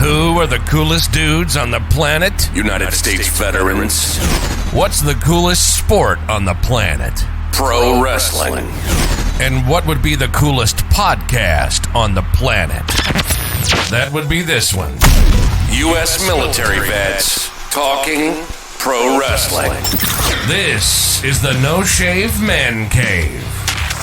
Who are the coolest dudes on the planet? United States veterans. What's the coolest sport on the planet? Pro wrestling. And what would be the coolest podcast on the planet? That would be this one. U.S. military vets talking pro wrestling. This is the No Shave Man Cave.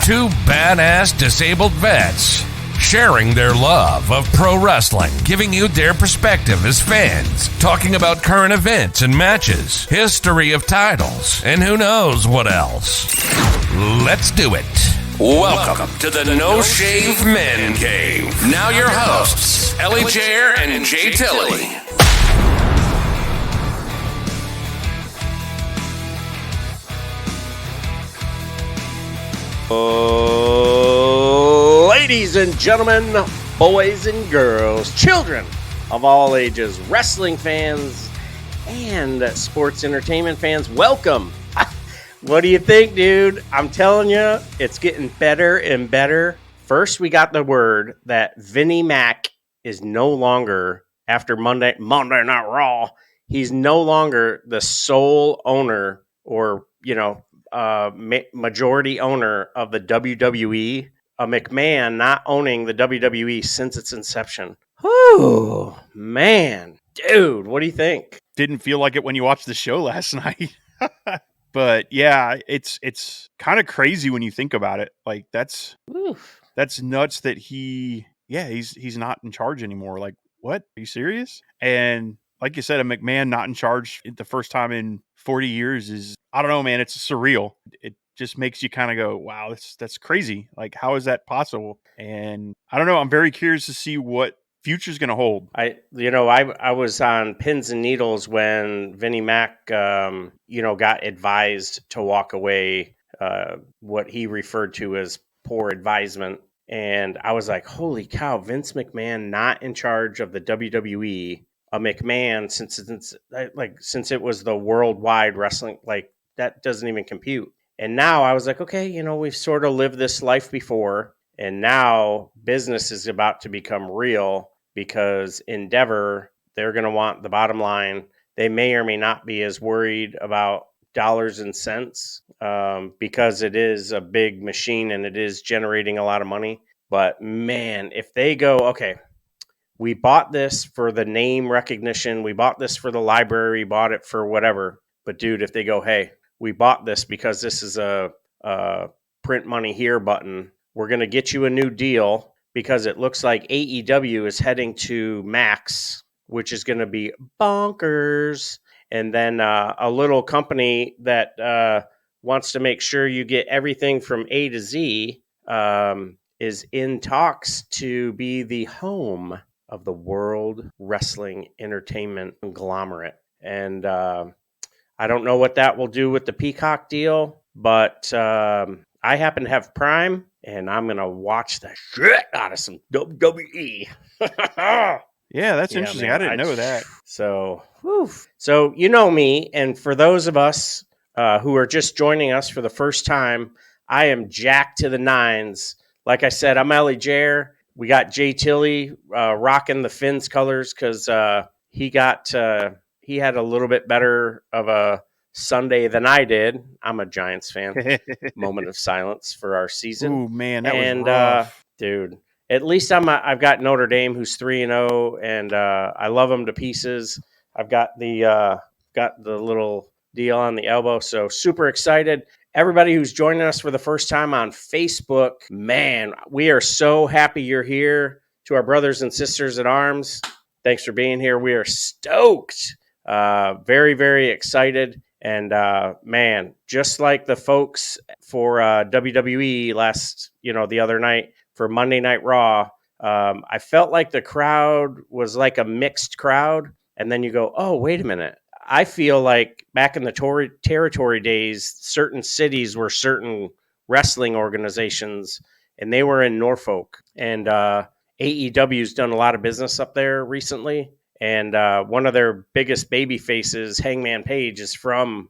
Two badass disabled vets sharing their love of pro wrestling, giving you their perspective as fans, talking about current events and matches, history of titles, and who knows what else. Let's do it. Welcome to the No Shave Men Cave. Now your hosts, Ellie Jair and Jay Tilley. Ladies and gentlemen, boys and girls, children of all ages, wrestling fans and sports entertainment fans, welcome. What do you think, dude? I'm telling you, it's getting better and better. First, we got the word that Vinnie Mac is no longer, after Monday Night Raw, he's no longer the sole owner or, majority owner of the WWE. A McMahon not owning the WWE since its inception. Oh, man. Dude, what do you think? Didn't feel like it when you watched the show last night. But yeah, it's kind of crazy when you think about it. Like that's nuts that he's not in charge anymore. Like, what? Are you serious? And like you said, a McMahon not in charge the first time in 40 years is, I don't know, man, it's surreal. It just makes you kind of go, wow, that's crazy. Like, how is that possible? And I don't know. I'm very curious to see what future's going to hold. I was on pins and needles when Vinnie Mac, got advised to walk away, what he referred to as poor advisement. And I was like, holy cow, Vince McMahon not in charge of the WWE. A McMahon, since it was the worldwide wrestling, like that doesn't even compute. And now I was like, okay, we've sort of lived this life before, and now business is about to become real because Endeavor, they're going to want the bottom line. They may or may not be as worried about dollars and cents because it is a big machine and it is generating a lot of money. But man, if they go, okay, we bought this for the name recognition, we bought this for the library, bought it for whatever. But dude, if they go, hey, we bought this because this is a print money here button. We're going to get you a new deal because it looks like AEW is heading to Max, which is going to be bonkers. And then a little company that wants to make sure you get everything from A to Z is in talks to be the home of the World Wrestling Entertainment conglomerate. And I don't know what that will do with the Peacock deal, but I happen to have Prime, and I'm going to watch the shit out of some WWE. Yeah, that's interesting. Man, I didn't know that. So you know me, and for those of us who are just joining us for the first time, I am jacked to the nines. Like I said, I'm Ellie Jair. We got Jay Tilley rocking the Finns colors because he had a little bit better of a Sunday than I did. I'm a Giants fan. Moment of silence for our season. Ooh, man, that was rough. Dude, at least I've got Notre Dame, who's 3-0, and I love them to pieces. I've got the little deal on the elbow, so super excited. Everybody who's joining us for the first time on Facebook, man, we are so happy you're here. To our brothers and sisters at arms, thanks for being here. We are stoked. Very, very excited. And man, just like the folks for WWE the other night for Monday Night Raw, I felt like the crowd was like a mixed crowd. And then you go, oh, wait a minute. I feel like back in the territory days, certain cities were certain wrestling organizations, and they were in Norfolk. And AEW's done a lot of business up there recently. And one of their biggest baby faces, Hangman Page, is from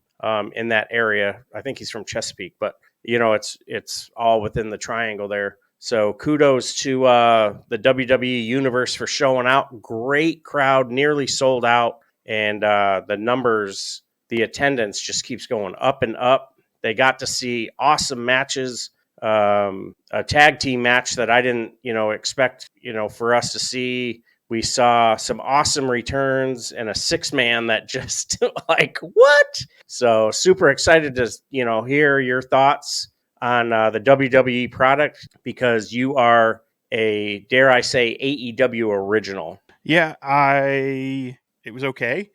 in that area. I think he's from Chesapeake, but it's all within the triangle there. So kudos to the WWE Universe for showing out. Great crowd, nearly sold out. And the numbers, the attendance just keeps going up and up. They got to see awesome matches. A tag team match that I didn't, expect, for us to see. We saw some awesome returns and a 6-man that just like, what? So super excited to, hear your thoughts on the WWE product, because you are a, dare I say, AEW original. Yeah, it was okay.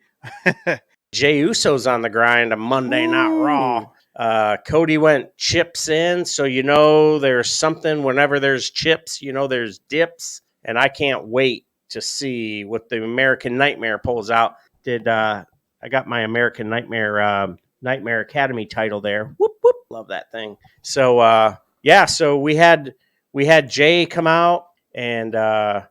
Jey Uso's on the grind on Monday Night Raw. Cody went chips in, so there's something. Whenever there's chips, there's dips, and I can't wait to see what the American Nightmare pulls out. I got my American Nightmare Academy title there. Whoop whoop, love that thing. So so we had Jay come out, and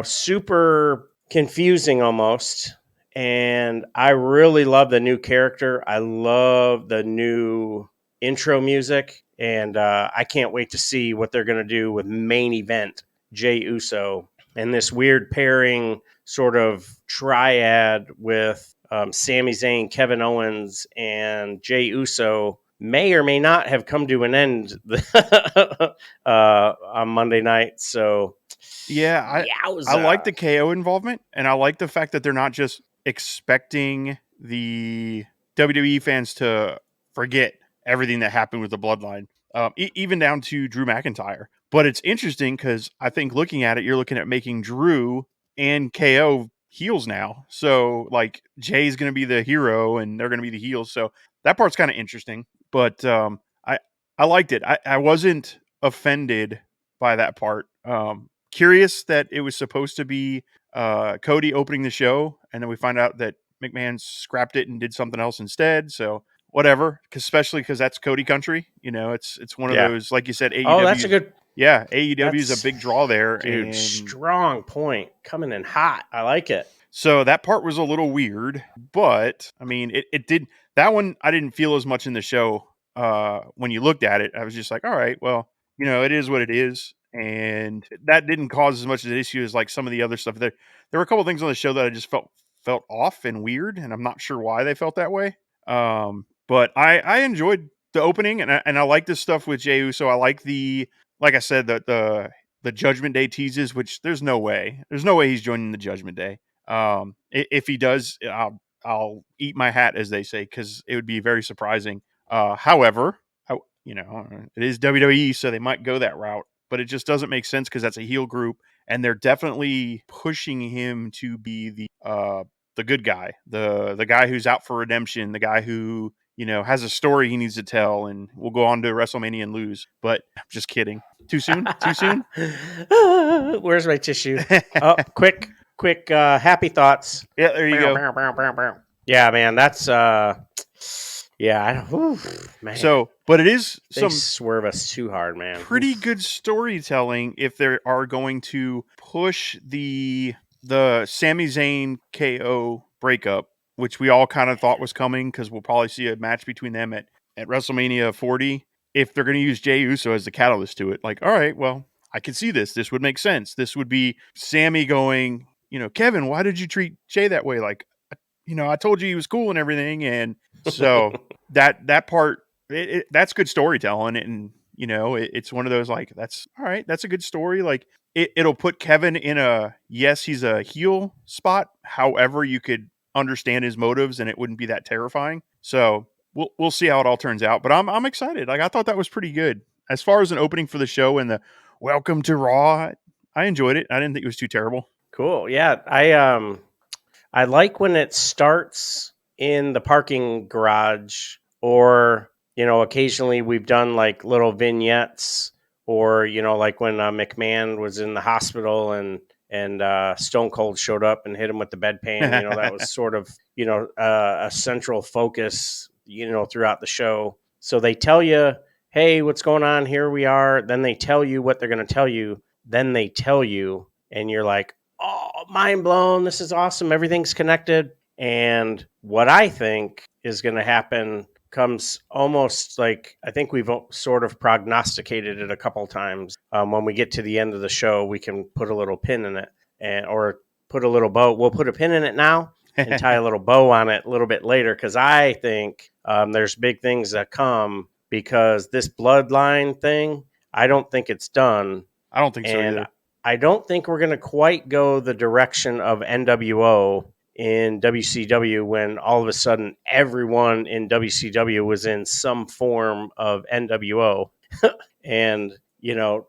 super confusing almost. And I really love the new character. I love the new intro music. And I can't wait to see what they're going to do with main event Jey Uso and this weird pairing sort of triad with Sami Zayn, Kevin Owens, and Jey Uso may or may not have come to an end on Monday night. So, yeah, I like the KO involvement, and I like the fact that they're not just expecting the WWE fans to forget everything that happened with the Bloodline, even down to Drew McIntyre. But it's interesting because I think looking at it, you're looking at making Drew and KO heels now. So like Jay's going to be the hero and they're going to be the heels. So that part's kind of interesting. But I liked it. I wasn't offended by that part. Curious that it was supposed to be Cody opening the show, and then we find out that McMahon scrapped it and did something else instead. So whatever, especially because that's Cody country. It's one of those, like you said, AEW. Oh, that's a good. Yeah, AEW is a big draw there. Dude, and strong point. Coming in hot. I like it. So that part was a little weird, but I mean, it did. That one I didn't feel as much in the show when you looked at it. I was just like, all right, well, it is what it is. And that didn't cause as much of an issue as like some of the other stuff. There were a couple of things on the show that I just felt off and weird, and I'm not sure why they felt that way. But I enjoyed the opening, and I like this stuff with Jey Uso. I like like I said, the Judgment Day teases, which there's no way he's joining the Judgment Day. If he does, I'll eat my hat, as they say, because it would be very surprising. However, it is WWE, so they might go that route. But it just doesn't make sense because that's a heel group, and they're definitely pushing him to be the good guy, the guy who's out for redemption, the guy who has a story he needs to tell, and will go on to WrestleMania and lose. But I'm just kidding. Too soon? Too soon? Where's my tissue? Oh, quick, happy thoughts. Yeah, there you go. Yeah, man, that's man. So, but it is they swerve us too hard, man. Pretty good storytelling if they are going to push the Sami Zayn KO breakup, which we all kind of thought was coming because we'll probably see a match between them at WrestleMania 40. If they're going to use Jey Uso as the catalyst to it, like, all right, well, I can see this. This would make sense. This would be Sammy going, Kevin, why did you treat Jey that way? Like, I told you he was cool and everything. And so that part, that's good storytelling. And, it's one of those, like, that's all right. That's a good story. Like it'll put Kevin in he's a heel spot. However, you could understand his motives and it wouldn't be that terrifying. So we'll see how it all turns out, but I'm excited. Like, I thought that was pretty good as far as an opening for the show, and the welcome to Raw. I enjoyed it. I didn't think it was too terrible. Cool. Yeah. I like when it starts in the parking garage, or, occasionally we've done like little vignettes, or, like when McMahon was in the hospital and Stone Cold showed up and hit him with the bedpan. That was sort of, a central focus, throughout the show. So they tell you, hey, what's going on? Here we are. Then they tell you what they're going to tell you. Then they tell you, and you're like, oh, mind blown. This is awesome. Everything's connected. And what I think is going to happen, comes almost like, I think we've sort of prognosticated it a couple times. When we get to the end of the show, we can put a little pin in it, or put a little bow. We'll put a pin in it now and tie a little bow on it a little bit later, because I think there's big things that come, because this bloodline thing, I don't think it's done. I don't think so And either. I don't think we're going to quite go the direction of NWO in WCW, when all of a sudden everyone in WCW was in some form of NWO. And,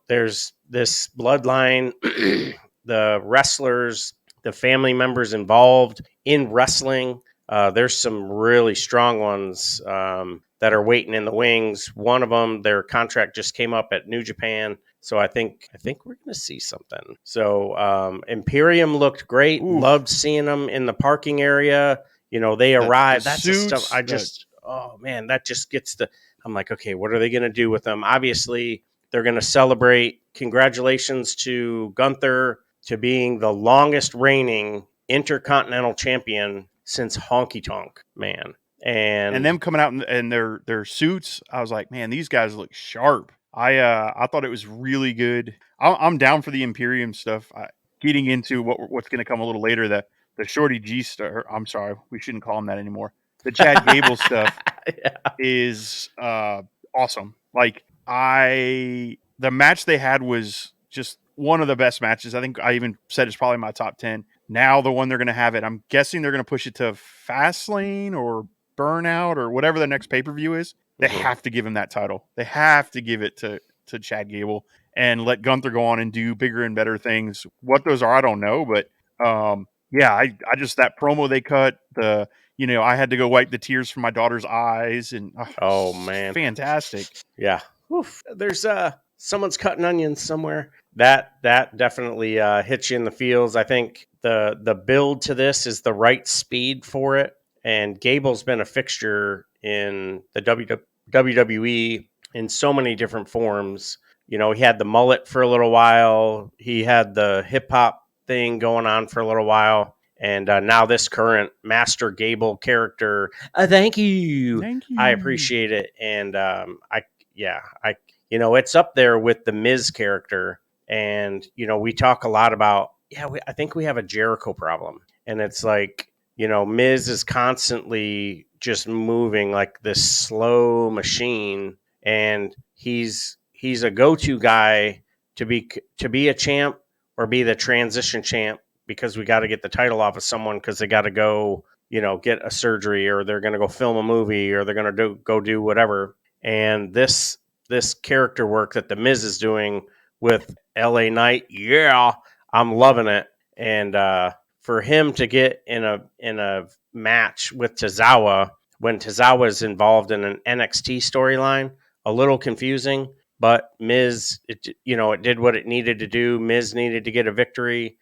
there's this bloodline, the wrestlers, the family members involved in wrestling. There's some really strong ones that are waiting in the wings. One of them, their contract just came up at New Japan. So I think we're going to see something. So Imperium looked great. Oof. Loved seeing them in the parking area. They arrived. That's the suits, stuff oh man, that just gets I'm like, okay, what are they going to do with them? Obviously, they're going to celebrate. Congratulations to Gunther to being the longest reigning Intercontinental Champion since Honky Tonk Man. and them coming out in their suits, I was like, man, these guys look sharp. I thought it was really good. I'm down for the Imperium stuff. Getting into what's going to come a little later, the Shorty G stuff. I'm sorry, we shouldn't call him that anymore. The Chad Gable stuff is awesome. Like the match they had was just one of the best matches. I think I even said it's probably my top 10. Now the one they're going to have it, I'm guessing they're going to push it to Fastlane or Burnout or whatever the next pay-per-view is. They have to give him that title. They have to give it to Chad Gable and let Gunther go on and do bigger and better things. What those are, I don't know, but yeah, I just, that promo they cut, I had to go wipe the tears from my daughter's eyes, and oh man, fantastic. Yeah. Oof. There's someone's cutting onions somewhere. That definitely hits you in the feels. I think the build to this is the right speed for it. And Gable's been a fixture in the WWE in so many different forms. He had the mullet for a little while. He had the hip hop thing going on for a little while. And now this current Master Gable character, thank you. I appreciate it. And it's up there with the Miz character. And, we talk a lot about, I think we have a Jericho problem. And it's like, Miz is constantly just moving like this slow machine. And he's a go-to guy to be a champ or be the transition champ, because we got to get the title off of someone, because they got to go, get a surgery, or they're going to go film a movie, or they're going to go do whatever. And this character work that the Miz is doing with LA Knight, I'm loving it. And for him to get in a match with Tozawa, when Tozawa is involved in an NXT storyline, a little confusing. But Miz, it did what it needed to do. Miz needed to get a victory,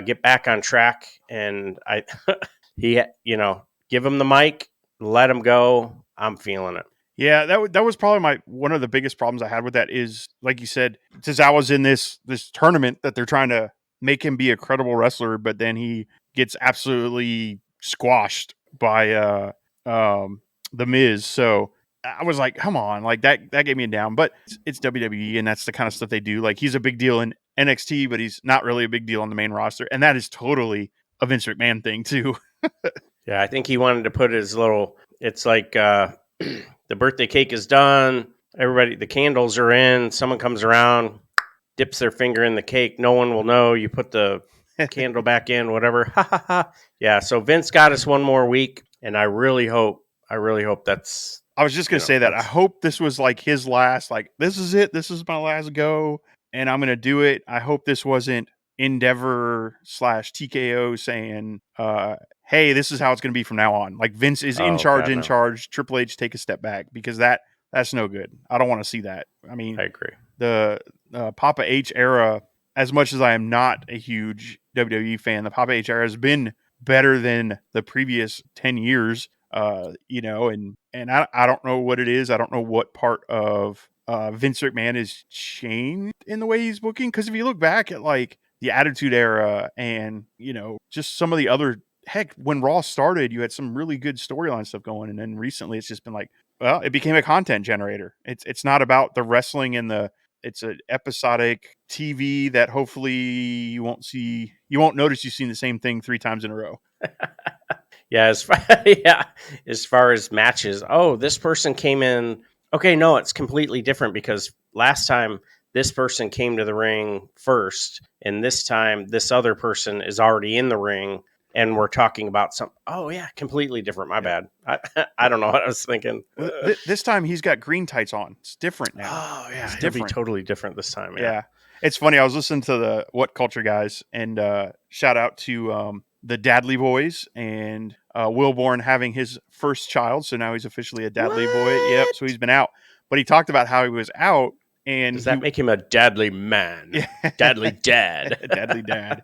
get back on track, and give him the mic, let him go. I'm feeling it. Yeah, that was probably one of the biggest problems I had with that is, like you said, Tozawa's in this tournament that they're trying to make him be a credible wrestler, but then he gets absolutely squashed by the Miz. So I was like, come on, like that gave me a down. But it's WWE, and that's the kind of stuff they do. Like, he's a big deal in NXT, but he's not really a big deal on the main roster, and that is totally a Vince McMahon thing too. Yeah, I think he wanted to put his little. It's like the birthday cake is done. Everybody, the candles are in. Someone comes around, dips their finger in the cake. No one will know. You put the candle back in, whatever. Yeah. So Vince got us one more week, and I really hope that's. I was just going to say that. I hope this was like his last, like, this is it. This is my last go, and I'm going to do it. I hope this wasn't Endeavor / TKO saying, hey, this is how it's going to be from now on. Like, Vince is in charge. Triple H, take a step back, because that's no good. I don't want to see that. I mean, I agree. The Papa H era, as much as I am not a huge WWE fan, the Papa H era has been better than the previous 10 years. And I don't know what it is. I don't know what part of Vince McMahon has changed in the way he's booking. Because if you look back at like the Attitude Era and, just some of the other, heck, when Raw started, you had some really good storyline stuff going. And then recently it's just been like, Well, it became a content generator. It's not about the wrestling and it's an episodic TV that hopefully you won't notice you've seen the same thing 3 times in a row. Yeah, as far as matches, oh, this person came in. Okay, no, it's completely different because last time this person came to the ring first, and this time this other person is already in the ring, and we're talking about some. Oh yeah, completely different. My bad. I don't know what I was thinking. Well, this time he's got green tights on. It's different now. Oh yeah, it's it'll different. be totally different this time. Yeah. It's funny. I was listening to the What Culture guys, and shout out to the Dadley boys and Wilborn having his first child. So now he's officially a Dadley boy. Yep. So he's been out, but he talked about how he was out. And does that make him a dadly man? Yeah. Dadly dad. Dadly dad.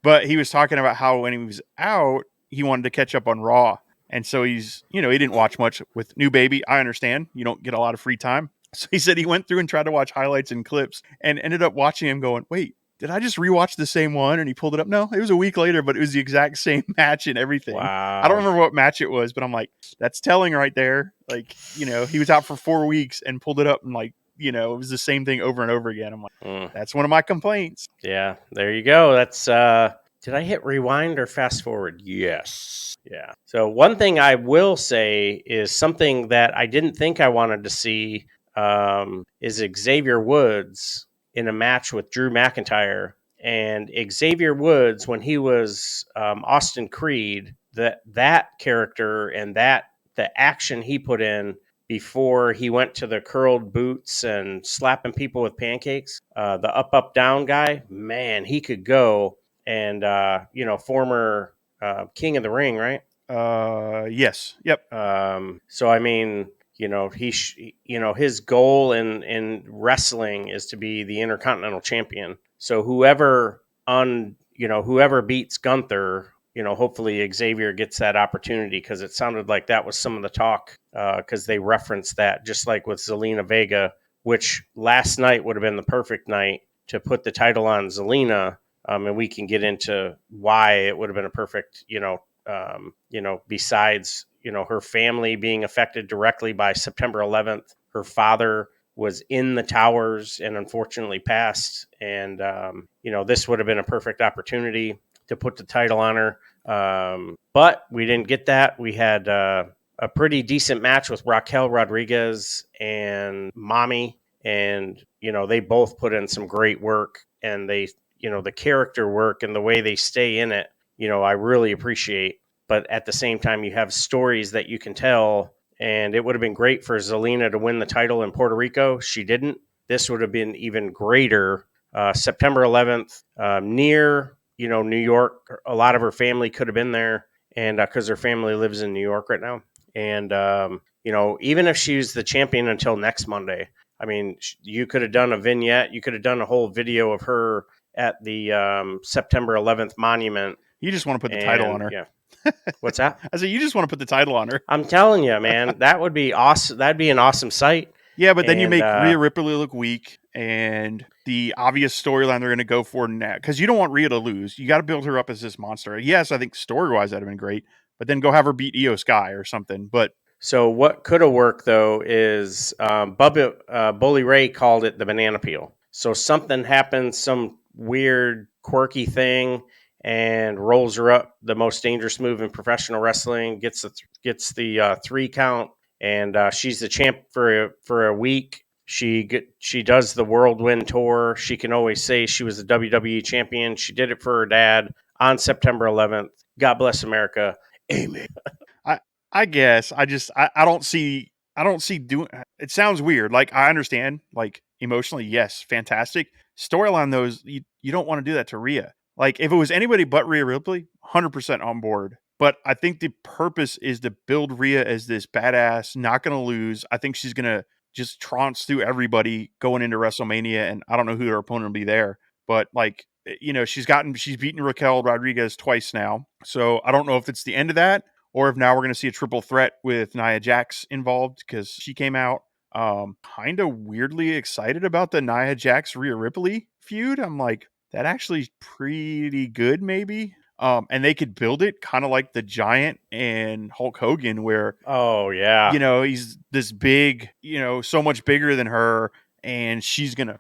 But he was talking about how when he was out, he wanted to catch up on Raw. And so he's, he didn't watch much with new baby. I understand. You don't get a lot of free time. So he said he went through and tried to watch highlights and clips and ended up watching him going, wait, did I just rewatch the same one? And he pulled it up. No, it was a week later, but it was the exact same match and everything. Wow. I don't remember what match it was, but I'm like, that's telling right there. Like, he was out for 4 weeks and pulled it up and like, it was the same thing over and over again. I'm like, that's one of my complaints. Yeah, there you go. That's, did I hit rewind or fast forward? Yes. Yeah. So one thing I will say is something that I didn't think I wanted to see is Xavier Woods in a match with Drew McIntyre. And Xavier Woods, when he was Austin Creed, that character and the action he put in before he went to the curled boots and slapping people with pancakes, the up, down guy, man, he could go. And, former King of the Ring, right? Yes. Yep. So, I mean, his goal in wrestling is to be the Intercontinental Champion. So whoever beats Gunther, hopefully Xavier gets that opportunity, because it sounded like that was some of the talk, because they referenced that, just like with Zelina Vega, which last night would have been the perfect night to put the title on Zelina. And we can get into why it would have been a perfect, besides, her family being affected directly by September 11th. Her father was in the towers and unfortunately passed. And, this would have been a perfect opportunity to put the title on her. But we didn't get that. We had a pretty decent match with Raquel Rodriguez and Mommy. And, they both put in some great work, and they, the character work and the way they stay in it, I really appreciate. But at the same time, you have stories that you can tell, and it would have been great for Zelina to win the title in Puerto Rico. She didn't. This would have been even greater. September 11th, near, New York. A lot of her family could have been there, and because her family lives in New York right now. And, even if she's the champion until next Monday, I mean, you could have done a vignette. You could have done a whole video of her at the September 11th monument. You just want to put the title on her. Yeah. What's that? I said, you just want to put the title on her. I'm telling you, man, that would be awesome. That'd be an awesome sight. Yeah, but then you make Rhea Ripley look weak, and the obvious storyline they're going to go for now, because you don't want Rhea to lose. You got to build her up as this monster. Yes, I think story-wise that'd have been great, but then go have her beat Io Sky or something. But so what could have worked, though, is Bully Ray called it the banana peel. So something happens, some weird, quirky thing, and rolls her up, the most dangerous move in professional wrestling, gets the 3 count, and she's the champ for a week. She does the whirlwind tour. She can always say she was the WWE champion. She did it for her dad on September 11th. God bless America. Amen. I guess I don't see doing it. Sounds weird. Like, I understand, like, emotionally, yes, fantastic. Storyline, those you don't want to do that to Rhea. Like, if it was anybody but Rhea Ripley, 100% on board. But I think the purpose is to build Rhea as this badass, not going to lose. I think she's going to just trounce through everybody going into WrestleMania, and I don't know who her opponent will be there. But, like, she's beaten Raquel Rodriguez twice now. So I don't know if it's the end of that, or if now we're going to see a triple threat with Nia Jax involved, because she came out. Kind of weirdly excited about the Nia Jax Rhea Ripley feud. I'm like, that actually is pretty good, maybe. And they could build it kind of like the Giant and Hulk Hogan, where Oh yeah, he's this big, so much bigger than her, and she's gonna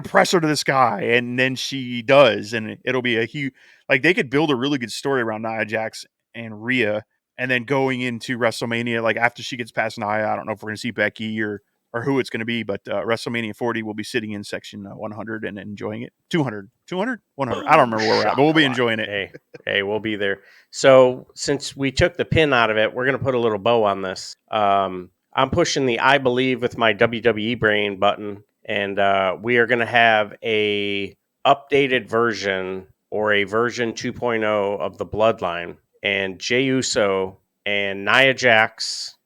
press her to the sky, and then she does, and it'll be a huge. Like, they could build a really good story around Nia Jax and Rhea, and then going into WrestleMania, like after she gets past Nia, I don't know if we're gonna see Becky or who it's going to be, but WrestleMania 40 will be sitting in section 100 and enjoying it. 200, 100. I don't remember where we're at, but we'll be enjoying it. Hey, we'll be there. So since we took the pin out of it, we're going to put a little bow on this. I'm pushing the I believe with my WWE brain button, and we are going to have a updated version or a version 2.0 of the Bloodline, and Jey Uso and Nia Jax,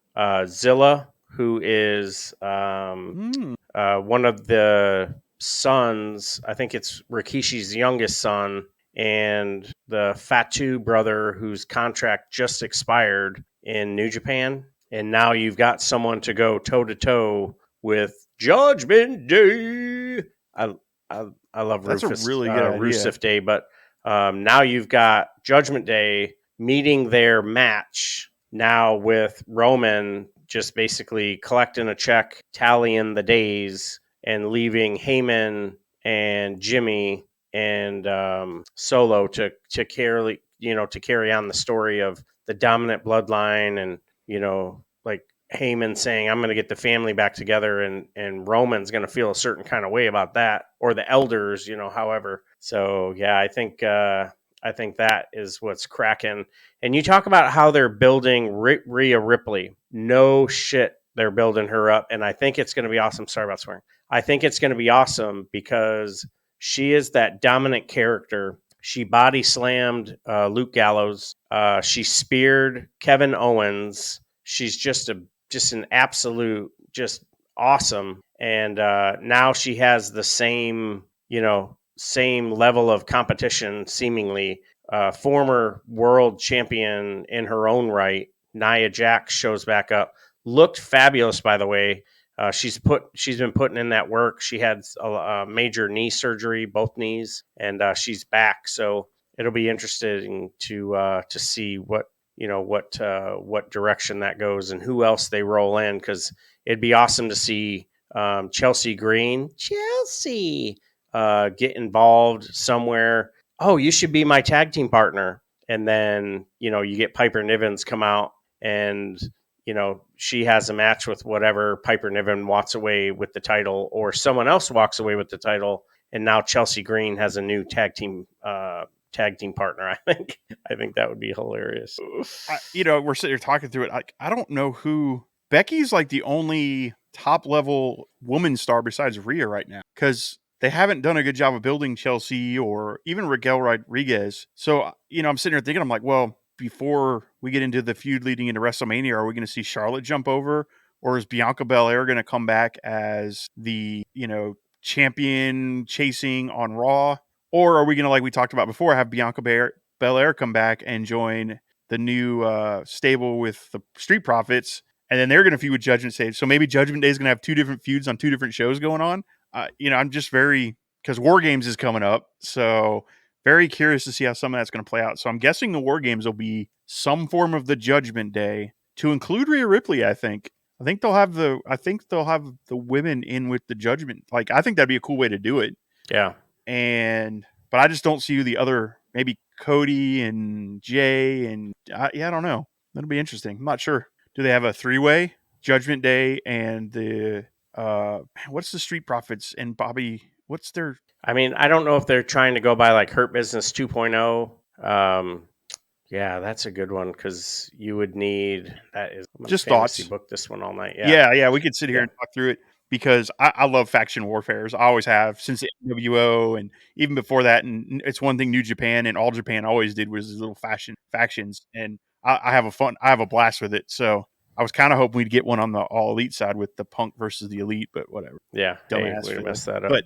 Zilla, who is one of the sons. I think it's Rikishi's youngest son, and the Fatu brother whose contract just expired in New Japan. And now you've got someone to go toe-to-toe with Judgment Day. I love That's Rufus, a really good Rusev Day, but now you've got Judgment Day meeting their match now with Roman just basically collecting a check, tallying the days, and leaving Heyman and Jimmy and Solo to carry on the story of the dominant bloodline, and like Heyman saying, "I'm going to get the family back together," and Roman's going to feel a certain kind of way about that, or the elders, however. So yeah, I think that is what's cracking. And you talk about how they're building Rhea Ripley. No shit, they're building her up, and I think it's going to be awesome. Sorry about swearing. I think it's going to be awesome because she is that dominant character. She body slammed Luke Gallows. She speared Kevin Owens. She's just an absolute, just awesome. And now she has the same level of competition, seemingly. Former world champion in her own right, Nia Jax shows back up. Looked fabulous, by the way. She's been putting in that work. She had a major knee surgery, both knees, and she's back. So it'll be interesting to see what direction that goes and who else they roll in, because it'd be awesome to see Chelsea Green, get involved somewhere. Oh, you should be my tag team partner. And then, you get Piper Niven come out, and, she has a match with whatever Piper Niven walks away with the title, or someone else walks away with the title. And now Chelsea Green has a new tag team partner. I think that would be hilarious. We're sitting here talking through it. I don't know who. Becky's like the only top level woman star besides Rhea right now, because they haven't done a good job of building Chelsea or even Raquel Rodriguez. So, I'm sitting here thinking, I'm like, well, before we get into the feud leading into WrestleMania, are we going to see Charlotte jump over? Or is Bianca Belair going to come back as the, champion chasing on Raw? Or are we going to, like we talked about before, have Bianca Belair come back and join the new stable with the Street Profits, and then they're going to feud with Judgment Day? So maybe Judgment Day is going to have two different feuds on two different shows going on. I'm just because War Games is coming up, so very curious to see how some of that's going to play out. So I'm guessing the War Games will be some form of the Judgment Day to include Rhea Ripley. I think they'll have the women in with the Judgment. Like, I think that'd be a cool way to do it. Yeah. But I just don't see the other, maybe Cody and Jay, and I don't know. That'll be interesting. I'm not sure. Do they have a 3-way? Judgment Day and the what's the Street Profits and Bobby? What's their? I mean, I don't know if they're trying to go by like Hurt Business 2.0. Yeah, that's a good one, because you would need that. Is just thoughts. Book this one all night. Yeah. We could sit here and talk through it, because I love faction warfares. I always have since the NWO, and even before that. And it's one thing New Japan and All Japan always did was these little factions, and I have a blast with it. So I was kind of hoping we'd get one on the All Elite side with the Punk versus the Elite, but whatever. Yeah, Dumbass we messed that up. But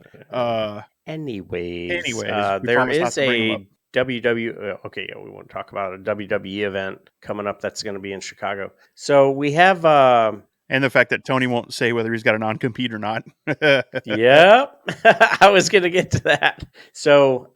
anyways, there is a WWE. We won't talk about a WWE event coming up that's going to be in Chicago. So we have, and the fact that Tony won't say whether he's got a non-compete or not. Yep, I was going to get to that. So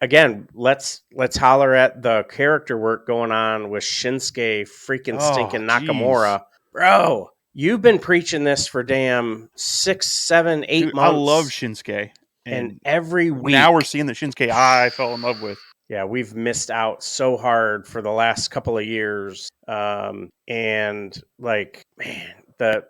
again, let's holler at the character work going on with Shinsuke freaking stinking Nakamura. Bro, you've been preaching this for damn 6, 7, 8 Dude, months. I love Shinsuke. And every week. Now we're seeing the Shinsuke I fell in love with. Yeah, we've missed out so hard for the last couple of years. And like, man,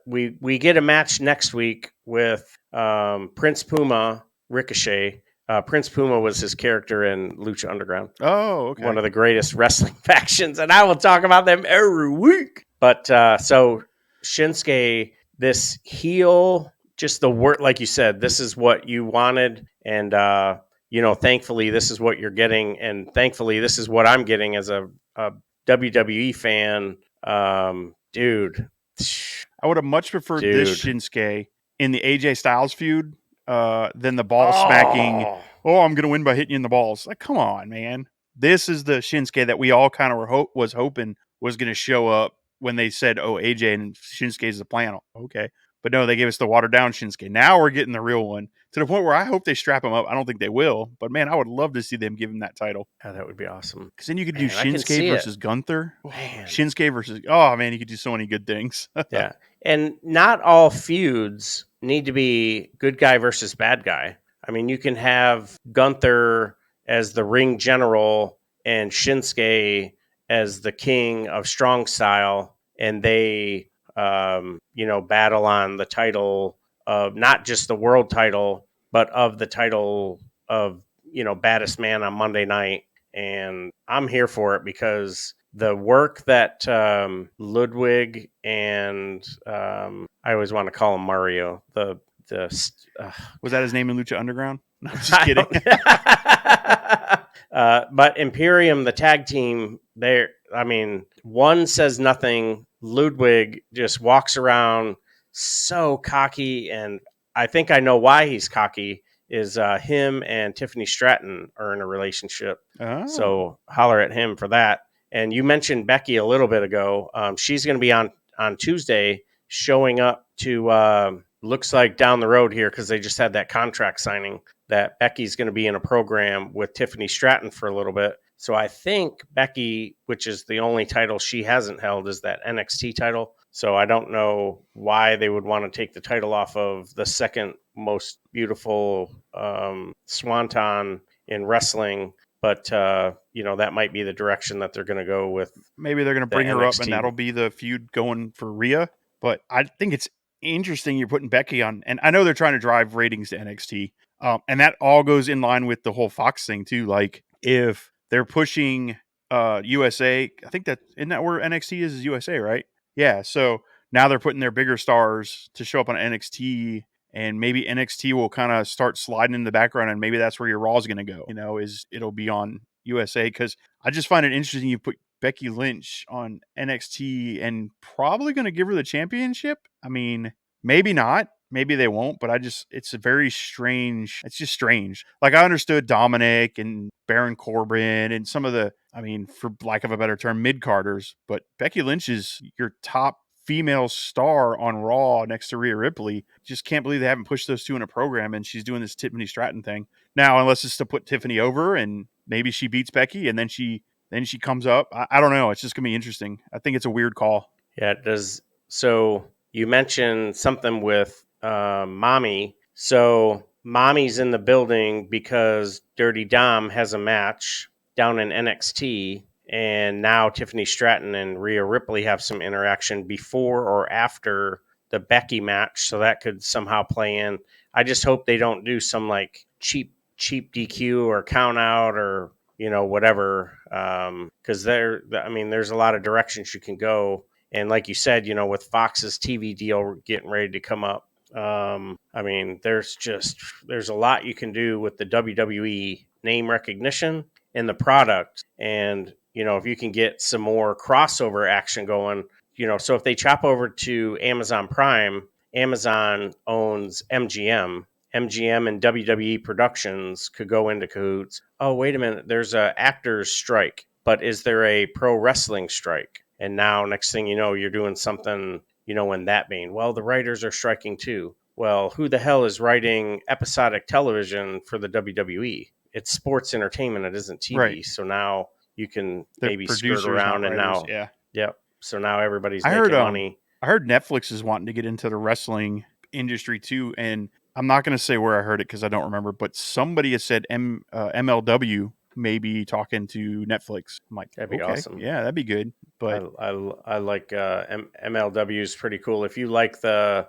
we get a match next week with Prince Puma Ricochet. Prince Puma was his character in Lucha Underground. Oh, okay. One of the greatest wrestling factions, and I will talk about them every week. But so Shinsuke, this heel, just the word, like you said, this is what you wanted, and thankfully this is what you're getting, and thankfully this is what I'm getting as a WWE fan, dude. I would have much preferred this Shinsuke in the AJ Styles feud than the ball smacking. Oh, I'm going to win by hitting you in the balls. Like, come on, man. This is the Shinsuke that we all kind of was hoping was going to show up when they said, oh, AJ and Shinsuke is the plan. Okay. But no, they gave us the watered down Shinsuke. Now we're getting the real one to the point where I hope they strap him up. I don't think they will, but man, I would love to see them give him that title. Yeah, that would be awesome. Because then you could do Shinsuke versus Gunther. Shinsuke versus, oh man, you could do so many good things. Yeah. And not all feuds need to be good guy versus bad guy. I mean, you can have Gunther as the ring general and Shinsuke as the king of strong style, and they, battle on the title of not just the world title, but of the title of, baddest man on Monday night. And I'm here for it because the work that Ludwig and I always want to call him Mario, was that his name in Lucha Underground? No, just kidding. But Imperium, the tag team, one says nothing. Ludwig just walks around so cocky, and I think I know why he's cocky. Is him and Tiffany Stratton are in a relationship. Oh. So holler at him for that. And you mentioned Becky a little bit ago. She's going to be on Tuesday showing up to looks like down the road here because they just had that contract signing that Becky's going to be in a program with Tiffany Stratton for a little bit. So I think Becky, which is the only title she hasn't held, is that NXT title. So I don't know why they would want to take the title off of the second most beautiful swanton in wrestling. But, that might be the direction that they're going to go with. Maybe they're going to bring her up and that'll be the feud going for Rhea. But I think it's interesting you're putting Becky on. And I know they're trying to drive ratings to NXT. And that all goes in line with the whole Fox thing, too. Like, if they're pushing USA, I think isn't that where NXT is USA, right? Yeah. So now they're putting their bigger stars to show up on NXT. And maybe NXT will kind of start sliding in the background, and maybe that's where your Raw is going to go. It'll be on USA, because I just find it interesting you put Becky Lynch on NXT and probably going to give her the championship. I mean, maybe not, maybe they won't, but it's a very strange. It's just strange. Like, I understood Dominic and Baron Corbin and some of the, for lack of a better term, mid-carders, but Becky Lynch is your top female star on Raw next to Rhea Ripley. Just can't believe they haven't pushed those two in a program, and she's doing this Tiffany Stratton thing now, unless it's to put Tiffany over and maybe she beats Becky and then she comes up. I don't know. It's just gonna be interesting. I think it's a weird call. Yeah, it does. So you mentioned something with Mommy. So Mommy's in the building because Dirty Dom has a match down in NXT. And now Tiffany Stratton and Rhea Ripley have some interaction before or after the Becky match. So that could somehow play in. I just hope they don't do some like cheap DQ or count out or, whatever. Because there's a lot of directions you can go. And like you said, with Fox's TV deal getting ready to come up, there's a lot you can do with the WWE name recognition and the product. And if you can get some more crossover action going, so if they chop over to Amazon Prime, Amazon owns MGM. MGM and WWE Productions could go into cahoots. Oh, wait a minute. There's a actors strike, but is there a pro wrestling strike? And now next thing you know, you're doing something, in that vein. Well, the writers are striking too. Well, who the hell is writing episodic television for the WWE? it's sports entertainment. It isn't TV. Right. So now you can They're maybe skirt producers, around, not and writers. now, Yeah. yep. So now everybody's I making heard, money. I heard Netflix is wanting to get into the wrestling industry too, and I'm not going to say where I heard it because I don't remember, but somebody has said MLW may be talking to Netflix. I'm like, That'd be okay, awesome. yeah, that'd be good. But I like MLW is pretty cool. If you like the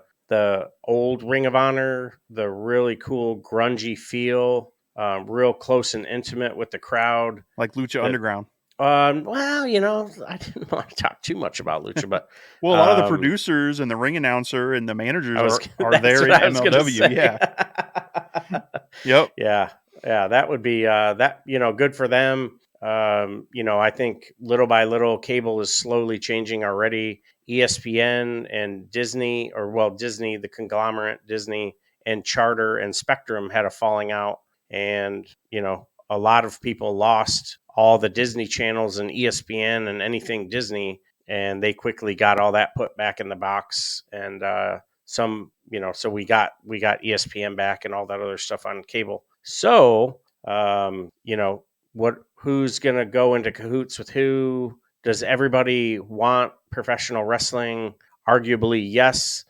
old Ring of Honor, the really cool grungy feel, real close and intimate with the crowd, like Lucha Underground. Well, I didn't want to talk too much about Lucha, but well, a lot of the producers and the ring announcer and the managers are there in MLW. Yeah. Yep. Yeah. That would be that. Good for them. I think little by little, cable is slowly changing already. ESPN and Disney, Disney, the conglomerate, Disney and Charter and Spectrum had a falling out, and a lot of people lost all the Disney channels and ESPN and anything Disney, and they quickly got all that put back in the box. And so we got ESPN back and all that other stuff on cable. So, who's going to go into cahoots with who? Does everybody want professional wrestling? Arguably, yes.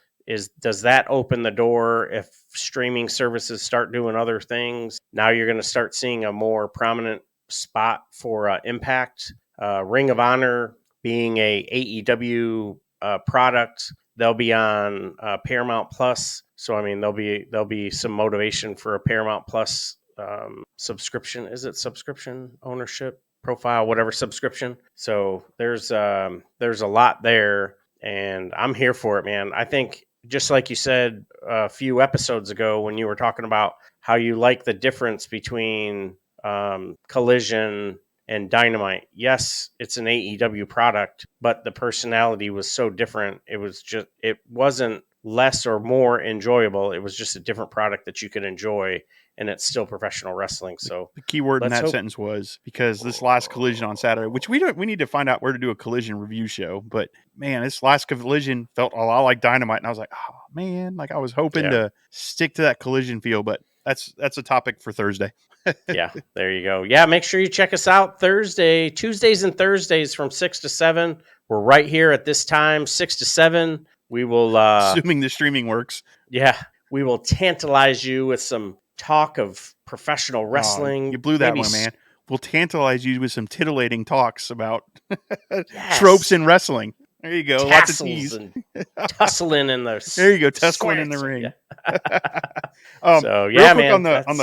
Does that open the door if streaming services start doing other things? Now you're going to start seeing a more prominent spot for Impact. Ring of Honor being a AEW product, they'll be on Paramount Plus. So I mean, there'll be some motivation for a Paramount Plus subscription. Is it subscription ownership profile, whatever subscription? So there's a lot there, and I'm here for it, man. I think just like you said a few episodes ago when you were talking about how you like the difference between Collision and Dynamite. Yes, it's an AEW product, but the personality was so different. It wasn't less or more enjoyable. It was just a different product that you could enjoy, and it's still professional wrestling. So the key word in that sentence was, because this last Collision on Saturday, which we need to find out where to do a Collision review show, but man, this last Collision felt a lot like Dynamite, and I was like, oh man, like I was hoping to stick to that Collision feel, but that's a topic for Thursday. Yeah, there you go. Yeah, make sure you check us out Tuesdays and Thursdays from 6 to 7. We're right here at this time, 6 to 7. We will assuming the streaming works. Yeah, we will tantalize you with some talk of professional wrestling. You blew that one, man. We'll tantalize you with some tittillating talks about tropes in wrestling. There you go. Lots of tease. And tussling in the there you go. Tussling in the ring. Yeah. So yeah, man. On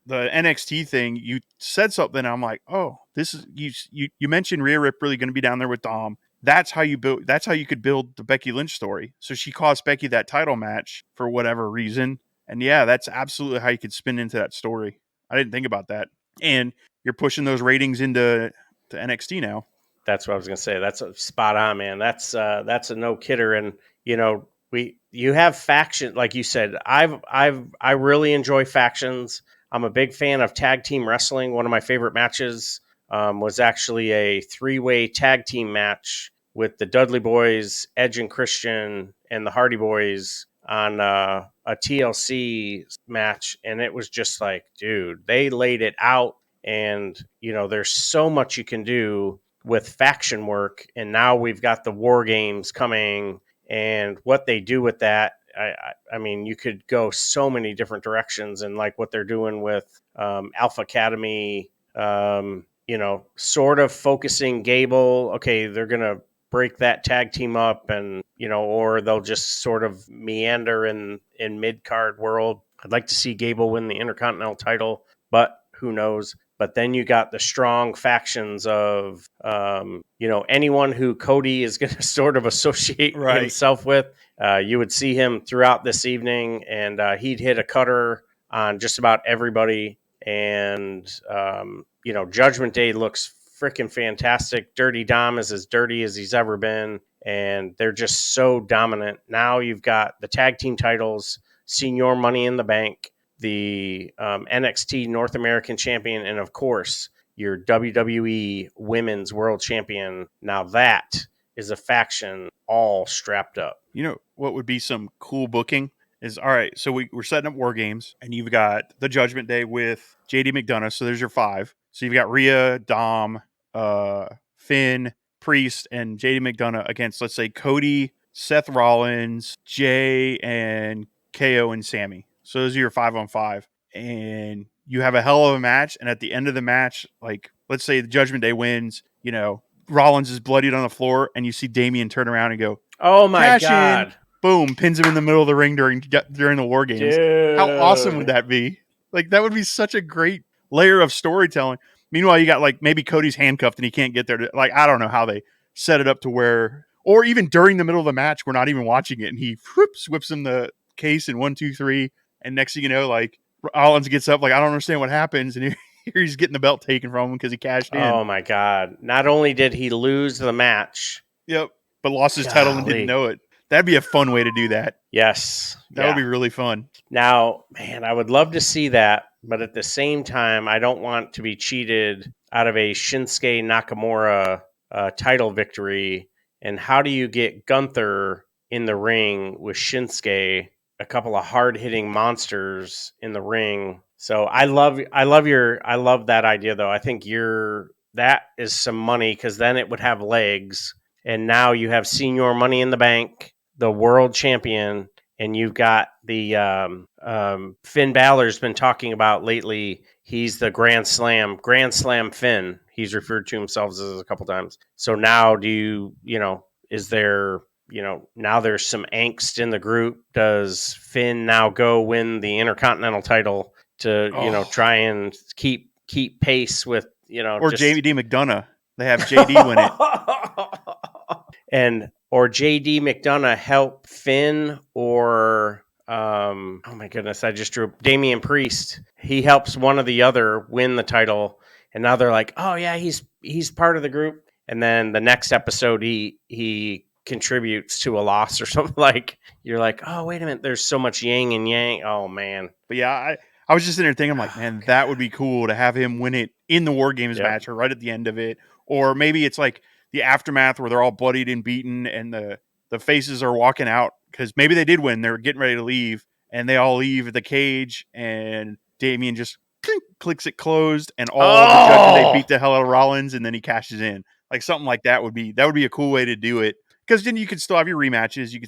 the NXT thing, you said something. I'm like, oh, this is you mentioned Rhea Ripley going to be down there with Dom. That's how you could build the Becky Lynch story. So she cost Becky that title match for whatever reason. And yeah, that's absolutely how you could spin into that story. I didn't think about that. And you're pushing those ratings into NXT now. That's what I was going to say. That's spot on, man. That's a no kidder. And you have faction, like you said. I really enjoy factions. I'm a big fan of tag team wrestling. One of my favorite matches was actually a 3-way tag team match with the Dudley Boys, Edge and Christian, and the Hardy Boys on a TLC match. And it was just like, dude, they laid it out. And, there's so much you can do with faction work. And now we've got the War Games coming, and what they do with that. I mean, you could go so many different directions, and like what they're doing with Alpha Academy, sort of focusing Gable. Okay, they're going to break that tag team up, and, or they'll just sort of meander in mid-card world. I'd like to see Gable win the Intercontinental title, but who knows? But then you got the strong factions of, anyone who Cody is going to sort of associate himself with. You would see him throughout this evening, and he'd hit a cutter on just about everybody. And, Judgment Day looks freaking fantastic. Dirty Dom is as dirty as he's ever been, and they're just so dominant. Now you've got the tag team titles, Senior Money in the Bank, the NXT North American Champion, and of course your WWE Women's World Champion. Now that is a faction all strapped up. You know what would be some cool booking? is, all right, so we're setting up War Games, and you've got the Judgment Day with JD McDonough. So there's your 5. So you've got Rhea, Dom, Finn, Priest, and JD McDonough against, let's say, Cody, Seth Rollins, Jay, and KO and Sammy. So those are your 5-on-5. And you have a hell of a match. And at the end of the match, like, let's say the Judgment Day wins, Rollins is bloodied on the floor, and you see Damian turn around and go, "Oh my Cash God. in. Boom, pins him in the middle of the ring during the War Games. Dude. How awesome would that be? Like, that would be such a great layer of storytelling. Meanwhile, you got, like, maybe Cody's handcuffed and he can't get there. I don't know how they set it up to where, or even during the middle of the match, we're not even watching it, and he whips him the case in 1, 2, 3, and next thing you know, like, Rollins gets up, like, I don't understand what happens, and he's getting the belt taken from him because he cashed in. Oh my God. Not only did he lose the match. Yep. But lost his title and didn't know it. That'd be a fun way to do that. Yes. That would be really fun. Now, man, I would love to see that, but at the same time, I don't want to be cheated out of a Shinsuke Nakamura title victory. And how do you get Gunther in the ring with Shinsuke, a couple of hard-hitting monsters in the ring? So I love that idea, though. I think that is some money, because then it would have legs. And now you have Senior Money in the Bank, the world champion, and you've got the Finn Balor's been talking about lately. He's the Grand Slam Finn. He's referred to himself as a couple times. So now is there, now there's some angst in the group. Does Finn now go win the Intercontinental title to, try and keep pace with, or JD McDonough? They have JD win it. Or JD McDonough help Finn, or oh my goodness, I just drew Damian Priest. He helps one or the other win the title, and now they're like, oh yeah, he's part of the group. And then the next episode, he contributes to a loss or something. Like, you're like, oh wait a minute, there's so much yin and yang. Oh man, but yeah, I was just in there thinking, I'm like, man, that would be cool to have him win it in the War Games match, or right at the end of it, or maybe it's like the aftermath where they're all bloodied and beaten and the faces are walking out, because maybe they did win. They're getting ready to leave, and they all leave the cage, and Damian just clicks it closed, and all the judges, they beat the hell out of Rollins, and then he cashes in. Like, something like that would be a cool way to do it, because then you could still have your rematches. You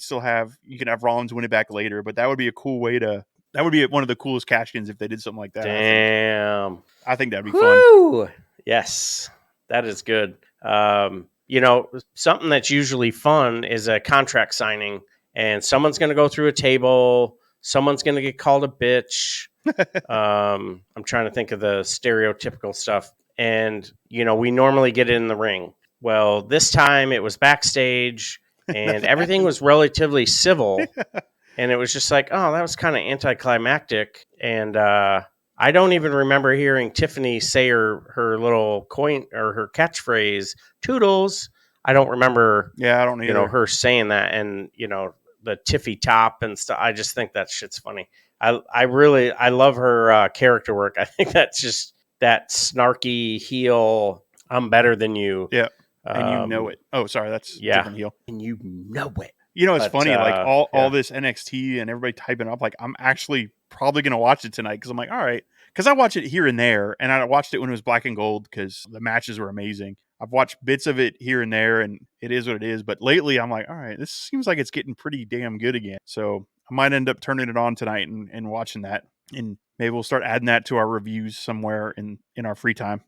could have Rollins win it back later, but that would be a cool way to. That would be one of the coolest cash-ins if they did something like that. Damn. I think that'd be fun. Yes, that is good. Something that's usually fun is a contract signing, and someone's going to go through a table. Someone's going to get called a bitch. I'm trying to think of the stereotypical stuff. And, we normally get it in the ring. Well, this time it was backstage, and everything was relatively civil. And it was just like, oh, that was kind of anticlimactic. And I don't even remember hearing Tiffany say her little coin or her catchphrase, "Toodles." I don't remember. Yeah, I don't either. Her saying that, and the Tiffy top and stuff. I just think that shit's funny. I love her character work. I think that's just that snarky heel. I'm better than you. Yeah, and you know it. Oh, sorry, that's different heel. And you know it. It's funny, like all this NXT and everybody typing up, like, I'm actually probably going to watch it tonight, because I'm like, all right, because I watch it here and there, and I watched it when it was black and gold because the matches were amazing. I've watched bits of it here and there, and it is what it is. But lately, I'm like, all right, this seems like it's getting pretty damn good again. So I might end up turning it on tonight and watching that, and maybe we'll start adding that to our reviews somewhere in our free time.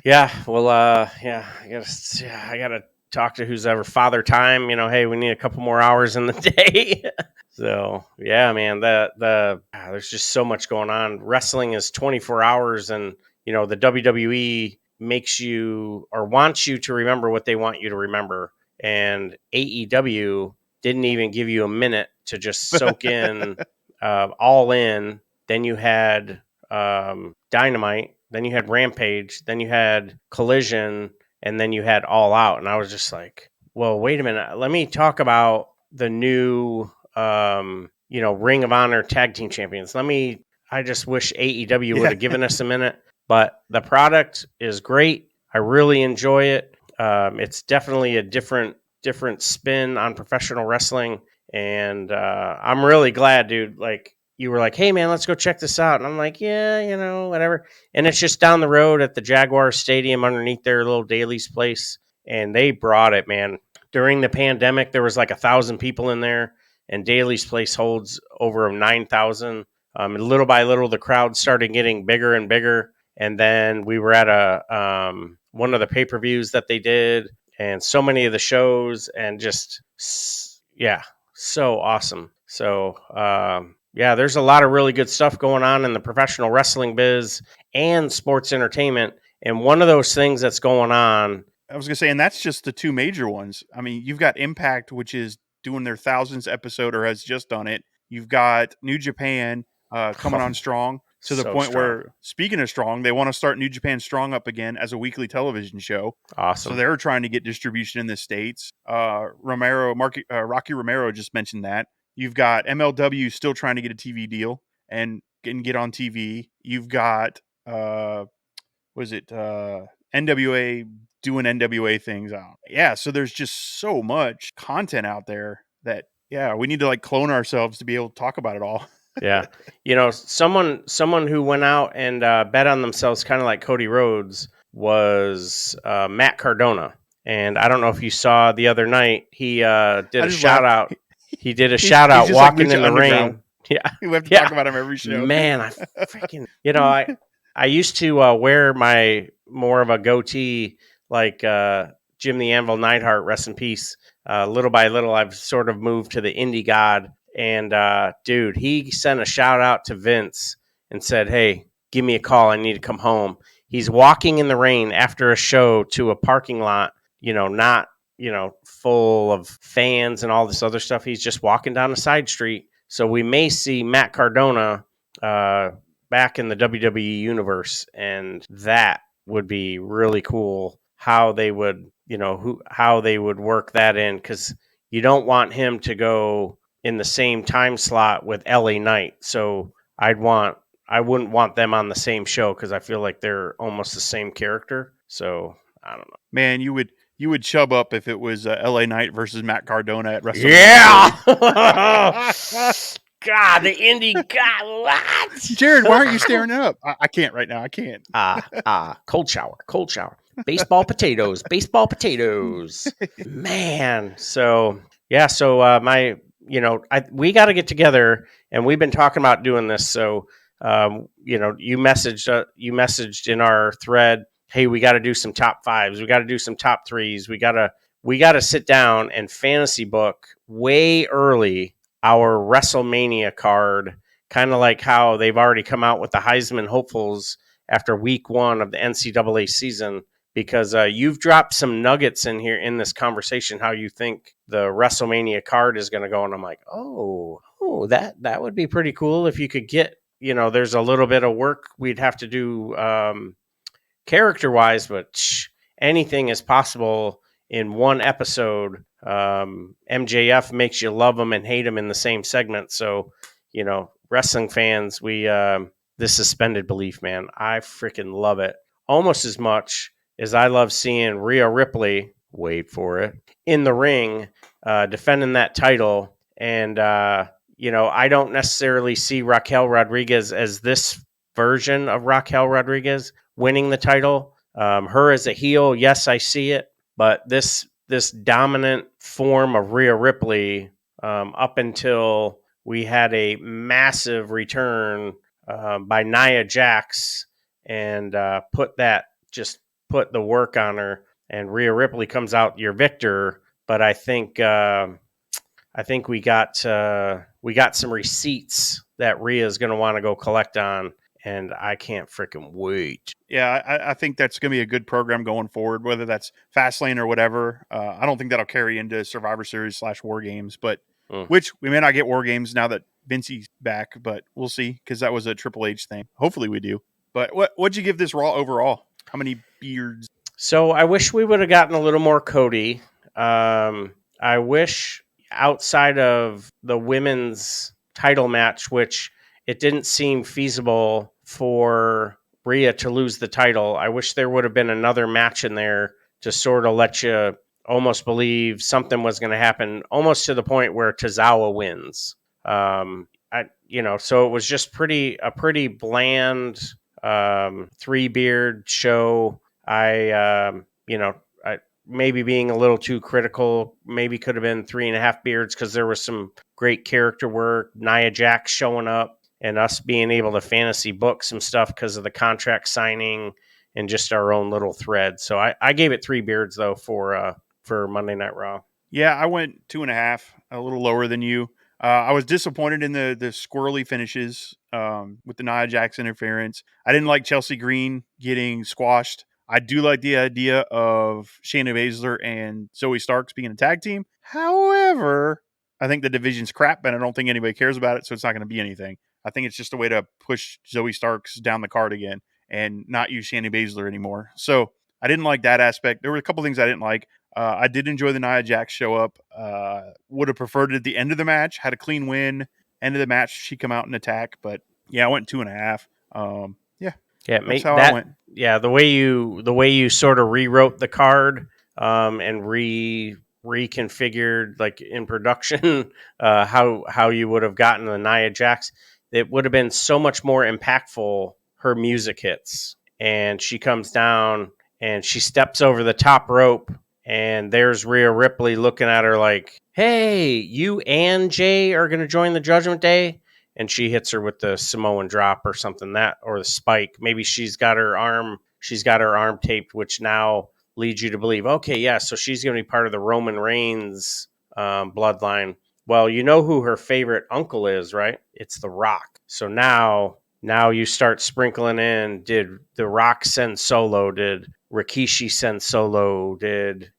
Yeah, well, I gotta talk to who's ever Father Time. Hey, we need a couple more hours in the day. So yeah, man, there's just so much going on. Wrestling is 24 hours, and the WWE makes you or wants you to remember what they want you to remember. And AEW didn't even give you a minute to just soak in All In. Then you had Dynamite. Then you had Rampage. Then you had Collision. And then you had All Out. And I was just like, well, wait a minute. Let me talk about the new, Ring of Honor Tag Team Champions. I just wish AEW would have given us a minute. But the product is great. I really enjoy it. It's definitely a different spin on professional wrestling. And I'm really glad, dude. Like, you were like, hey, man, let's go check this out. And I'm like, yeah, whatever. And it's just down the road at the Jaguar Stadium underneath their little Daly's place. And they brought it, man. During the pandemic, there was like 1,000 people in there, and Daly's place holds over 9,000. And little by little, the crowd started getting bigger and bigger. And then we were at one of the pay-per-views that they did, and so many of the shows, and just, yeah, so awesome. So, yeah, there's a lot of really good stuff going on in the professional wrestling biz and sports entertainment. And one of those things that's going on, I was going to say, and that's just the two major ones. I mean, you've got Impact, which is doing their 1000th episode or has just done it. You've got New Japan coming on strong to the point where, speaking of strong, they want to start New Japan Strong up again as a weekly television show. Awesome. So they're trying to get distribution in the States. Rocky Romero just mentioned that. You've got MLW still trying to get a TV deal and get on TV. You've got, NWA doing NWA things out. Yeah, so there's just so much content out there that, yeah, we need to like clone ourselves to be able to talk about it all. Yeah. Someone who went out and bet on themselves kind of like Cody Rhodes was Matt Cardona. And I don't know if you saw the other night, he did a shout out. He did a shout out walking in the rain. Yeah. We have to talk about him every show. Man, I freaking, I used to wear my more of a goatee like Jim the Anvil Neidhart, rest in peace. Little by little, I've sort of moved to the indie god. And dude, he sent a shout out to Vince and said, hey, give me a call. I need to come home. He's walking in the rain after a show to a parking lot, not, full of fans and all this other stuff. He's just walking down a side street. So we may see Matt Cardona back in the WWE universe. And that would be really cool how they would, how they would work that in. Because you don't want him to go in the same time slot with LA Knight. So I wouldn't want them on the same show because I feel like they're almost the same character. So I don't know. Man, you would chub up if it was LA Knight versus Matt Cardona at WrestleMania. Yeah. God, the indie God, what? Jared, why aren't you staring up? I can't right now. I can't. Cold shower. Baseball potatoes. Man. So yeah. So we got to get together, and we've been talking about doing this. So, you messaged in our thread, hey, we got to do some top fives. We got to do some top threes. We got to sit down and fantasy book way early our WrestleMania card, kind of like how they've already come out with the Heisman hopefuls after week 1 of the NCAA season, because you've dropped some nuggets in here in this conversation, how you think the WrestleMania card is going to go. And I'm like, oh, that would be pretty cool if you could get, there's a little bit of work we'd have to do character-wise, but anything is possible in one episode. MJF makes you love him and hate him in the same segment. So, wrestling fans, this suspended belief, man, I freaking love it almost as much as I love seeing Rhea Ripley, wait for it, in the ring, defending that title. And, I don't necessarily see Raquel Rodriguez as this version of Raquel Rodriguez winning the title. Her as a heel, yes, I see it. But this dominant form of Rhea Ripley, up until we had a massive return by Nia Jax, and put the work on her, and Rhea Ripley comes out your victor. But I think we got some receipts that Rhea is going to want to go collect on, and I can't freaking wait. Yeah, I think that's going to be a good program going forward, whether that's Fastlane or whatever. I don't think that'll carry into Survivor Series / War Games, but which we may not get War Games now that Vincey's back, but we'll see, because that was a Triple H thing. Hopefully we do. But what'd you give this Raw overall? How many beards? So I wish we would have gotten a little more Cody. I wish outside of the women's title match, which it didn't seem feasible for Rhea to lose the title. I wish there would have been another match in there to sort of let you almost believe something was going to happen, almost to the point where Tozawa wins. So it was just a pretty bland three beard show. I maybe being a little too critical, maybe could have been 3.5 beards because there was some great character work, Nia Jax showing up, and us being able to fantasy book some stuff because of the contract signing and just our own little thread. So I gave it 3 beards though for Monday Night Raw. Yeah, I went 2.5, a little lower than you. I was disappointed in the squirrely finishes with the Nia Jax interference. I didn't like Chelsea Green getting squashed. I do like the idea of Shayna Baszler and Zoe Starks being a tag team. However, I think the division's crap, and I don't think anybody cares about it, so it's not going to be anything. I think it's just a way to push Zoe Starks down the card again and not use Shayna Baszler anymore. So I didn't like that aspect. There were a couple things I didn't like. I did enjoy the Nia Jax show up. Would have preferred it at the end of the match. Had a clean win. End of the match, she come out and attack. But yeah, I went 2.5. That's how I went. Yeah, the way you sort of rewrote the card and reconfigured like in production how you would have gotten the Nia Jax, it would have been so much more impactful. Her music hits and she comes down and she steps over the top rope. And there's Rhea Ripley looking at her like, hey, you and Jay are going to join the Judgment Day? And she hits her with the Samoan drop or something or the spike. Maybe she's got her arm taped, which now leads you to believe, okay, yeah, so she's going to be part of the Roman Reigns bloodline. Well, you know who her favorite uncle is, right? It's The Rock. So now you start sprinkling in, did The Rock send Solo? Did Rikishi send Solo? Did,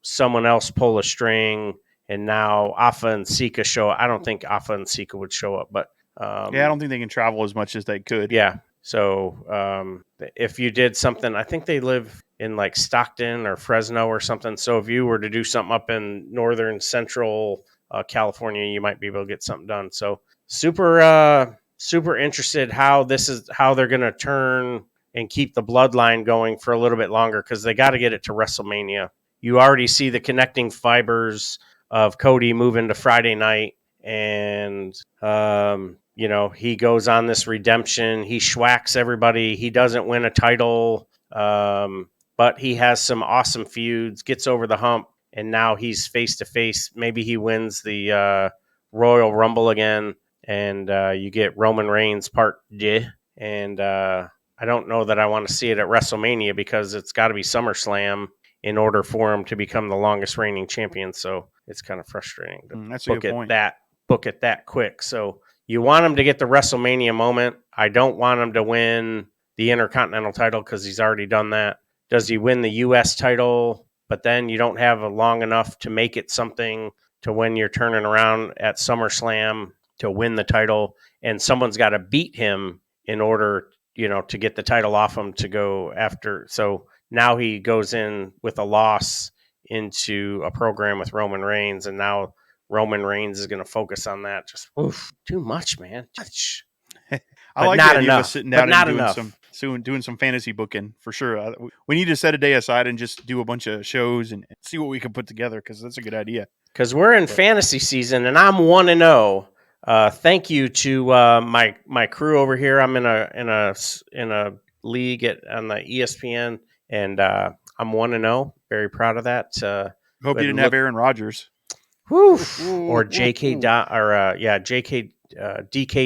someone else pull a string? And now Afa and Sika show up. I don't think Afa and Sika would show up, but... I don't think they can travel as much as they could. Yeah. So if you did something, I think they live in like Stockton or Fresno or something. So if you were to do something up in northern central California, you might be able to get something done. So super interested how they're going to turn and keep the bloodline going for a little bit longer because they got to get it to WrestleMania. You already see the connecting fibers of Cody moving to Friday night, and he goes on this redemption. He schwacks everybody. He doesn't win a title, but he has some awesome feuds, gets over the hump, and now he's face to face. Maybe he wins the Royal Rumble again, and you get Roman Reigns Part 2. And I don't know that I want to see it at WrestleMania because it's got to be SummerSlam in order for him to become the longest reigning champion. So it's kind of frustrating to that's a good point. book it that quick. So you want him to get the WrestleMania moment. I don't want him to win the Intercontinental title because he's already done that. Does he win the U.S. title? But then you don't have long enough to make it something to when you're turning around at SummerSlam to win the title. And someone's got to beat him in order, to get the title off him to go after. So now he goes in with a loss into a program with Roman Reigns, and now Roman Reigns is going to focus on that. Just too much, man. I like the idea of sitting down and doing some fantasy booking for sure. We need to set a day aside and just do a bunch of shows and see what we can put together because that's a good idea. Because we're in fantasy season, and I'm 1-0. Thank you to my crew over here. I'm in a league on the ESPN, and I'm 1-0. Very proud of that. Hope you didn't have Aaron Rodgers. Or DK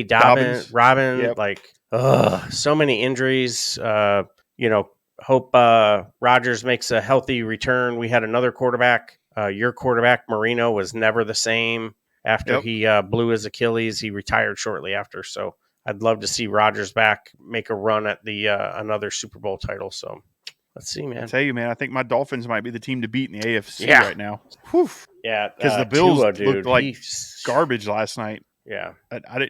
Dobbins, Robin. Yep. So many injuries. Hope Rodgers makes a healthy return. We had another quarterback. Your quarterback Marino was never the same after he blew his Achilles. He retired shortly after. So I'd love to see Rodgers back, make a run at the another Super Bowl title. So let's see, man. I tell you, man, I think my Dolphins might be the team to beat in the AFC right now. Whew. Yeah, because the Bills looked like garbage last night. Yeah,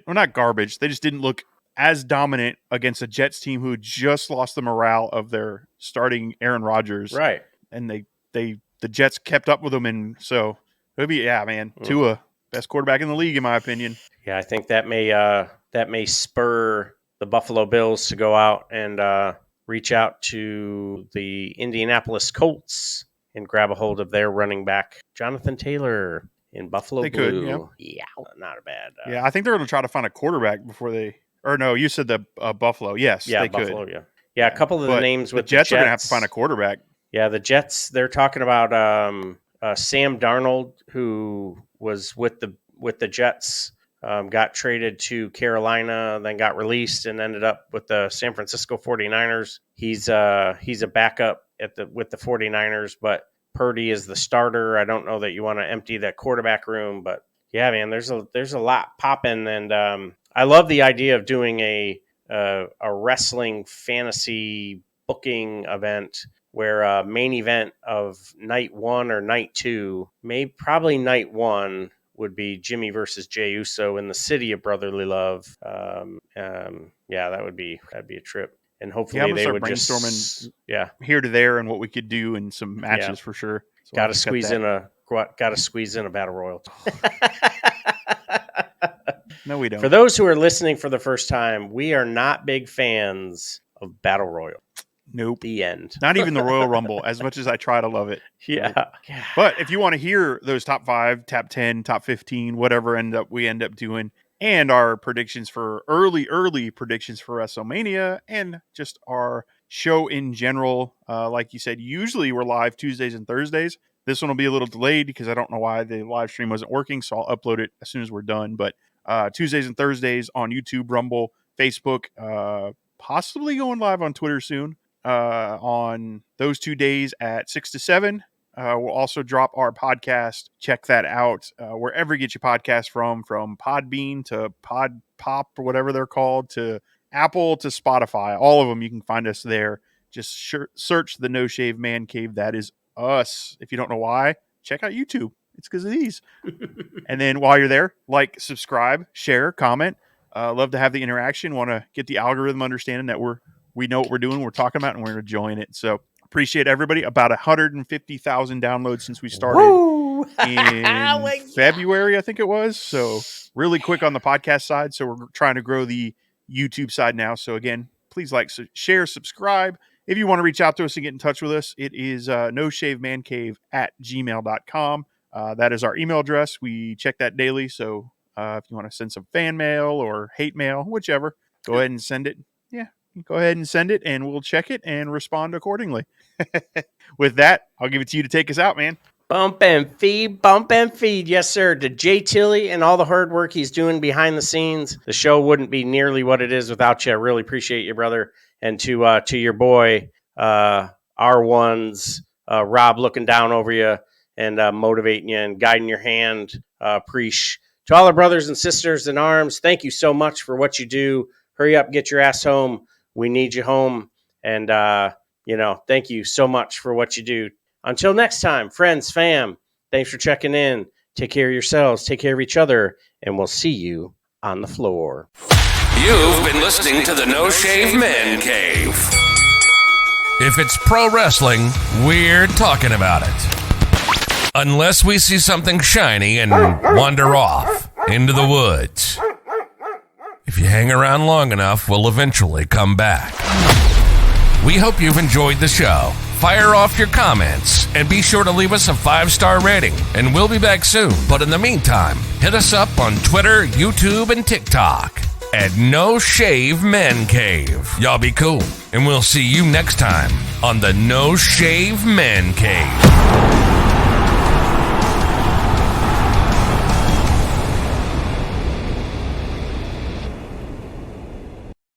not garbage. They just didn't look as dominant against a Jets team who just lost the morale of their starting Aaron Rodgers. Right, and the Jets kept up with them, and so it'll be Tua, best quarterback in the league in my opinion. Yeah, I think that may spur the Buffalo Bills to go out and reach out to the Indianapolis Colts and grab a hold of their running back, Jonathan Taylor in Buffalo Blue. Could, yeah, not a bad. Yeah, I think they're going to try to find a quarterback before they. Or no, you said the Buffalo. Yes, they Buffalo, could. Yeah, a couple of the names with the Jets are going to have to find a quarterback. Yeah, the Jets. They're talking about Sam Darnold, who was with the Jets. Got traded to Carolina, then got released and ended up with the San Francisco 49ers. He's a backup with the 49ers, but Purdy is the starter. I don't know that you want to empty that quarterback room, but yeah, man, there's a lot popping, and I love the idea of doing a wrestling fantasy booking event where main event of night 1 or night 2, probably night 1 would be Jimmy versus Jey Uso in the city of brotherly love. Yeah, that'd be a trip. And hopefully they would brainstorming here to there and what we could do in some matches for sure. So got to squeeze in a battle royal. No, we don't. For those who are listening for the first time, we are not big fans of battle royal. Nope. The end. Not even the Royal Rumble, as much as I try to love it. Yeah. But if you want to hear those top 5, top 10, top 15, whatever we end up doing, and our predictions for early predictions for WrestleMania, and just our show in general, like you said, usually we're live Tuesdays and Thursdays. This one will be a little delayed because I don't know why the live stream wasn't working, so I'll upload it as soon as we're done. But Tuesdays and Thursdays on YouTube, Rumble, Facebook, possibly going live on Twitter soon. On those 2 days at 6 to 7. We'll also drop our podcast. Check that out wherever you get your podcast from Podbean to Pod Pop or whatever they're called, to Apple to Spotify. All of them, you can find us there. Just search the No Shave Man Cave. That is us. If you don't know why, check out YouTube. It's because of these. And then while you're there, like, subscribe, share, comment. Love to have the interaction. Want to get the algorithm understanding that we know what we're doing, we're talking about, and we're enjoying it. So appreciate everybody. About 150,000 downloads since we started in February, I think it was. So really quick on the podcast side. So we're trying to grow the YouTube side now. So again, please share, subscribe. If you want to reach out to us and get in touch with us, it is noshavemancave@gmail.com. That is our email address. We check that daily. So if you want to send some fan mail or hate mail, whichever, go ahead and send it. Yeah. Go ahead and send it, and we'll check it and respond accordingly. With that, I'll give it to you to take us out, man. Bump and feed. Yes, sir. To Jay Tilley and all the hard work he's doing behind the scenes. The show wouldn't be nearly what it is without you. I really appreciate you, brother. And to your boy, R1's Rob, looking down over you and motivating you and guiding your hand. Preach. To all our brothers and sisters in arms, thank you so much for what you do. Hurry up, get your ass home. We need you home. And, thank you so much for what you do. Until next time, friends, fam, thanks for checking in. Take care of yourselves. Take care of each other. And we'll see you on the floor. You've been listening to the No Shave Man Cave. If it's pro wrestling, we're talking about it. Unless we see something shiny and wander off into the woods. If you hang around long enough, we'll eventually come back. We hope you've enjoyed the show. Fire off your comments and be sure to leave us a 5-star rating, and we'll be back soon. But in the meantime, hit us up on Twitter, YouTube, and TikTok at No Shave Men Cave. Y'all be cool, and we'll see you next time on the No Shave Men Cave.